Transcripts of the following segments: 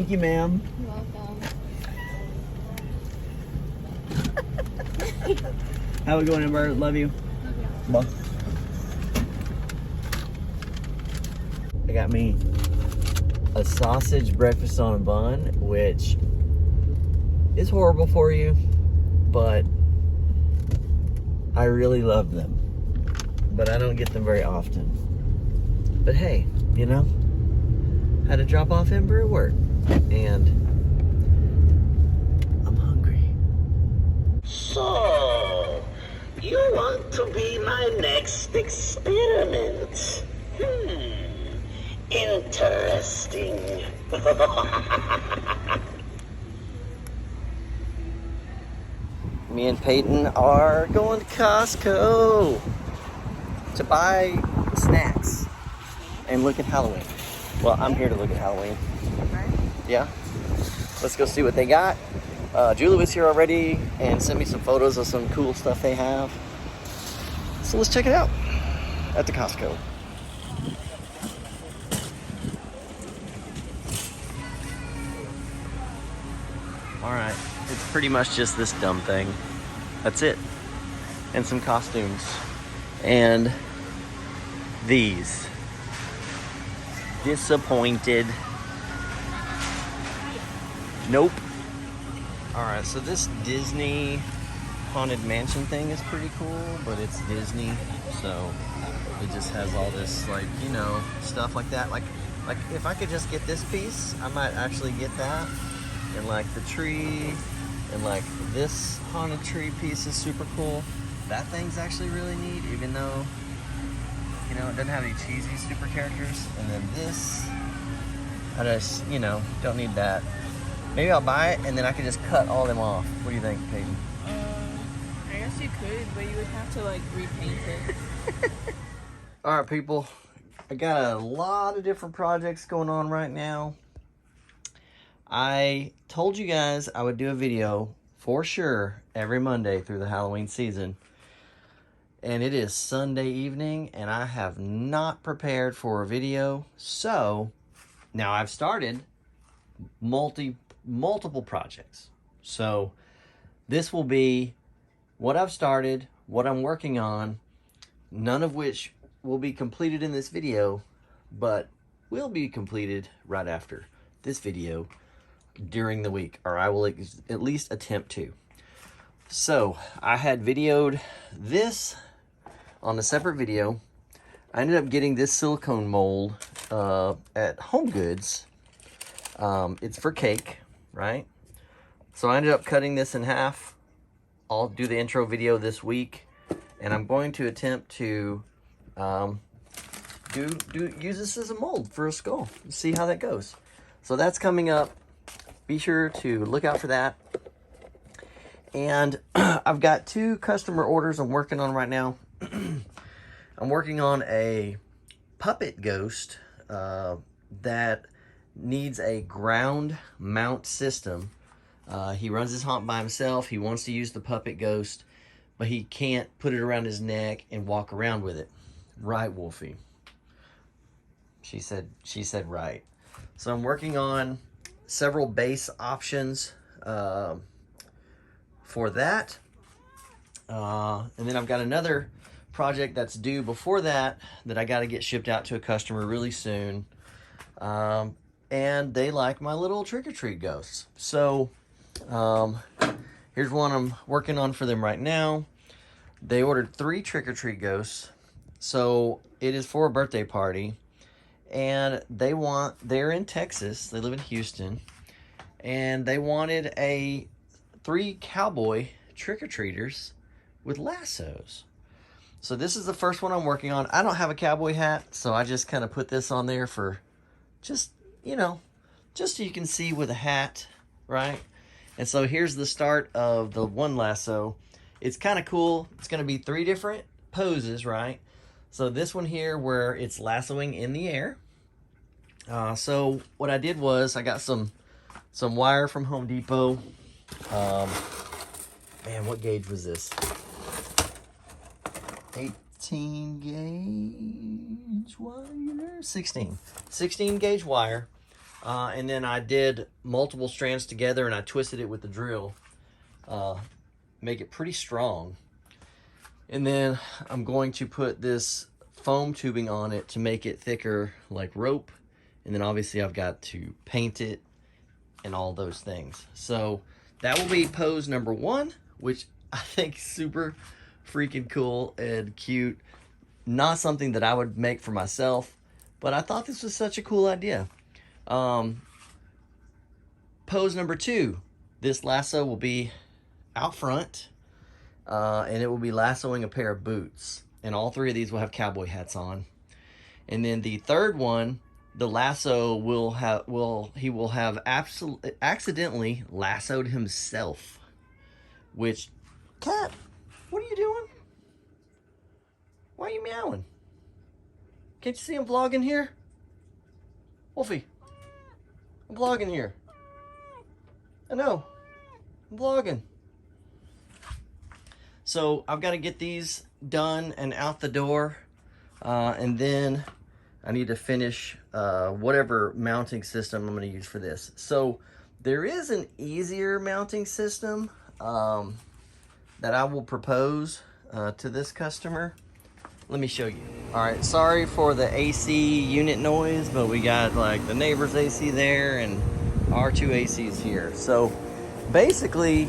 Thank you, ma'am. You're welcome. How it going, Amber? Love you. Love you. Bye. I got me a sausage breakfast on a bun, which is horrible for you, but I really love them. But I don't get them very often. But hey, you know, had to drop off Ember at work, and I'm hungry. So, you want to be my next experiment? Interesting. Me and Peyton are going to Costco to buy snacks and look at Halloween. Well, I'm here to look at Halloween. Right? Yeah. Let's go see what they got. Julie was here already and sent me some photos of some cool stuff they have. So let's check it out at the Costco. All right, it's pretty much just this dumb thing. That's it. And some costumes. And these. Disappointed. Nope. All right, so this Disney Haunted Mansion thing is pretty cool, but it's Disney, so it just has all this, like, you know, stuff like that. Like if I could just get this piece, I might actually get that. And like the tree, and like this haunted tree piece is super cool. That thing's actually really neat, even though, you know, it doesn't have any cheesy super characters. And then this, I just, you know, don't need that. Maybe I'll buy it and then I can just cut all them off. What do you think, Peyton? I guess you could, but you would have to like repaint it. All right, people. I got a lot of different projects going on right now. I told you guys I would do a video for sure every Monday through the Halloween season. And it is Sunday evening and I have not prepared for a video. So now I've started multiple projects. So this will be what I've started, what I'm working on, none of which will be completed in this video, but will be completed right after this video during the week, or I will at least attempt to. So I had videoed this on a separate video. I ended up getting this silicone mold at Home Goods. It's for cake, right? So I ended up cutting this in half. I'll do the intro video this week, and I'm going to attempt to use this as a mold for a skull. See how that goes. So that's coming up. Be sure to look out for that. And I've got 2 customer orders I'm working on right now. I'm working on a puppet ghost that needs a ground mount system. He runs his haunt by himself. He wants to use the puppet ghost, but he can't put it around his neck and walk around with it. Right, Wolfie? She said right. So I'm working on several base options for that. And then I've got another project that's due before that I got to get shipped out to a customer really soon. And they like my little trick-or-treat ghosts. So here's one I'm working on for them right now. They ordered 3 trick-or-treat ghosts. So it is for a birthday party. And they're in Texas. They live in Houston. And they wanted 3 cowboy trick-or-treaters with lassos. So this is the first one I'm working on. I don't have a cowboy hat, so I just kind of put this on there for just, you know, just so you can see with a hat, right? And so here's the start of the one lasso. It's kind of cool. It's going to be 3 different poses, right? So this one here where it's lassoing in the air. So what I did was I got some wire from Home Depot. Man, what gauge was this? 18 gauge wire? 16 gauge wire. And then I did multiple strands together and I twisted it with the drill. Make it pretty strong. And then I'm going to put this foam tubing on it to make it thicker like rope. And then obviously I've got to paint it and all those things. So that will be pose number 1, which I think is super freaking cool and cute. Not something that I would make for myself, but I thought this was such a cool idea. Pose number 2, this lasso will be out front, and it will be lassoing a pair of boots. And all 3 of these will have cowboy hats on. And then the third one, the lasso will have, he will have accidentally lassoed himself. Which, cat, what are you doing? Why are you meowing? Can't you see I'm vlogging here? Wolfie, I'm vlogging here. I know, I'm vlogging. So I've got to get these done and out the door, and then I need to finish whatever mounting system I'm going to use for this. So there is an easier mounting system that I will propose to this customer. Let me show you. All right, sorry for the AC unit noise, but we got like the neighbor's AC there and our 2 ACs here. So basically,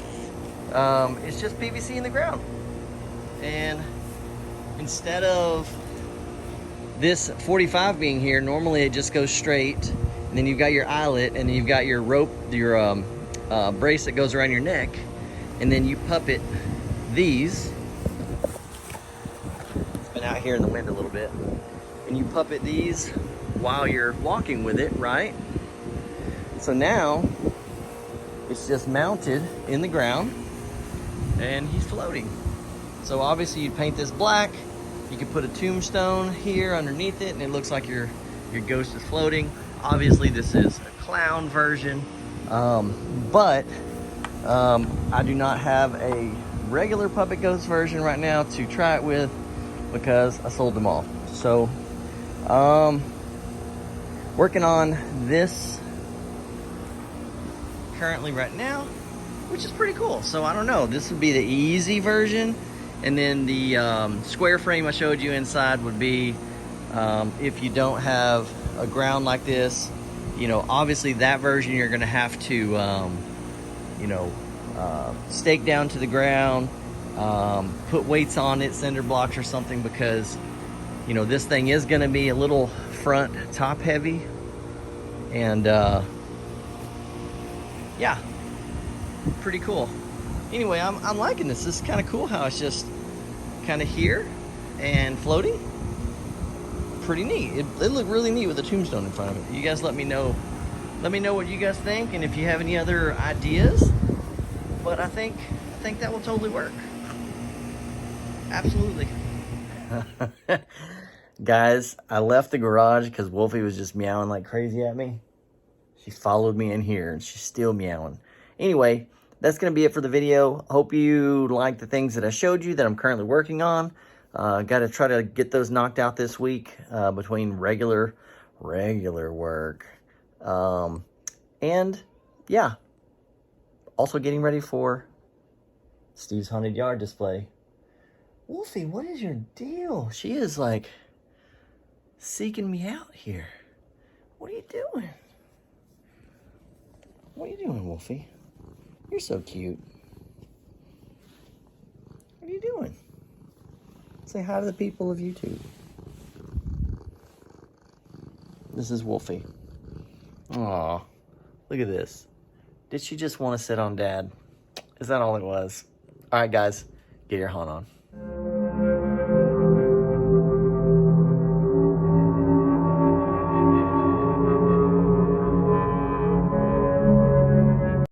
it's just PVC in the ground. And instead of this 45 being here, normally it just goes straight, and then you've got your eyelet, and then you've got your rope, your brace that goes around your neck, and then you puppet these. It's been out here in the wind a little bit. And you puppet these while you're walking with it, right? So now it's just mounted in the ground and he's floating. So obviously you paint this black, you can put a tombstone here underneath it and it looks like your ghost is floating. Obviously this is a clown version, but I do not have a regular puppet ghost version right now to try it with because I sold them all. So working on this currently right now, which is pretty cool. So I don't know, this would be the easy version, and then the square frame I showed you inside would be if you don't have a ground like this, you know, obviously that version you're gonna have to stake down to the ground, put weights on it, cinder blocks or something, because you know this thing is gonna be a little front top heavy. And yeah, pretty cool. Anyway, I'm liking this. This is kind of cool how it's just kind of here and floating. Pretty neat. It looked really neat with a tombstone in front of it. You guys let me know what you guys think, and if you have any other ideas. But I think that will totally work. Absolutely. Guys, I left the garage because Wolfie was just meowing like crazy at me. She followed me in here and she's still meowing. Anyway, that's going to be it for the video. Hope you like the things that I showed you that I'm currently working on. Got to try to get those knocked out this week between regular work. And yeah, also getting ready for Steve's Haunted Yard display. Wolfie, what is your deal? She is like seeking me out here. What are you doing? What are you doing, Wolfie? You're so cute. What are you doing? Say hi to the people of YouTube. This is Wolfie. Aw, look at this. Did she just want to sit on Dad? Is that all it was? All right, guys, get your haunt on.